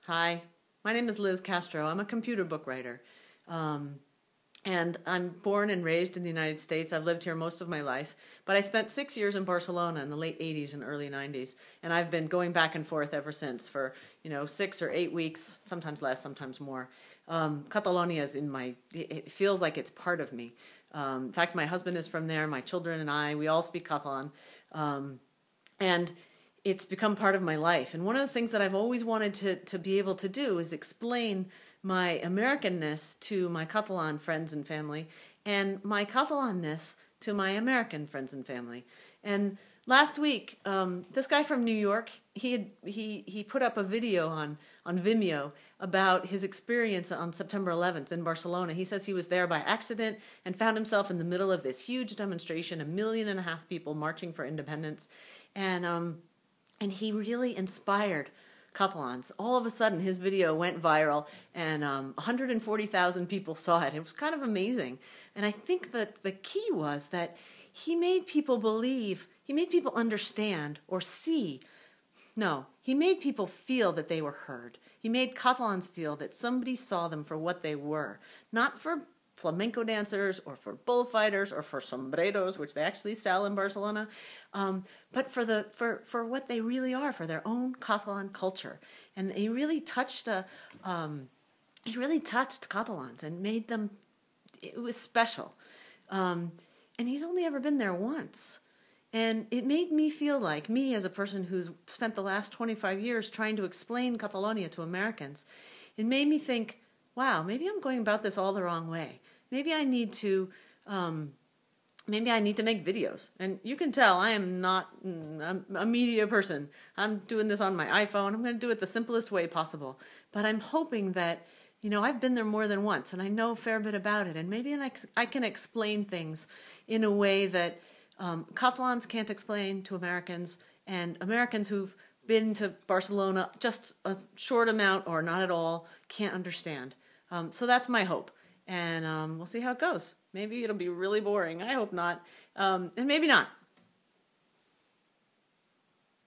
Hi, my name is Liz Castro. I'm a computer book writer. And I'm born and raised in the United States. I've lived here most of my life. But I spent 6 years in Barcelona in the late 80s and early 90s. And I've been going back and forth ever since for, 6 or 8 weeks, sometimes less, sometimes more. Catalonia is it feels like it's part of me. In fact, my husband is from there. My children and I, we all speak Catalan. And it's become part of my life. And one of the things that I've always wanted to be able to do is explain my Americanness to my Catalan friends and family, and my Catalanness to my American friends and family. And last week, this guy from New York, he put up a video on Vimeo about his experience on September 11th in Barcelona. He says he was there by accident and found himself in the middle of this huge demonstration, 1.5 million people marching for independence, and he really inspired Catalans. All of a sudden, his video went viral, and 140,000 people saw it. It was kind of amazing. And I think that the key was that he made people believe, he made people understand or see. No, he made people feel that they were heard. He made Catalans feel that somebody saw them for what they were, not for flamenco dancers or for bullfighters or for sombreros, which they actually sell in Barcelona, but for what they really are, for their own Catalan culture. And he really touched Catalans and made them. It was special, and he's only ever been there once. And it made me feel like, me as a person who's spent the last 25 years trying to explain Catalonia to Americans, it made me think, wow, maybe I'm going about this all the wrong way. Maybe I need to make videos. And you can tell I am not a media person. I'm doing this on my iPhone. I'm going to do it the simplest way possible. But I'm hoping that, I've been there more than once and I know a fair bit about it. And maybe I can explain things in a way that Catalans can't explain to Americans, and Americans who've been to Barcelona just a short amount or not at all can't understand. So that's my hope. And we'll see how it goes. Maybe it'll be really boring. I hope not. And maybe not.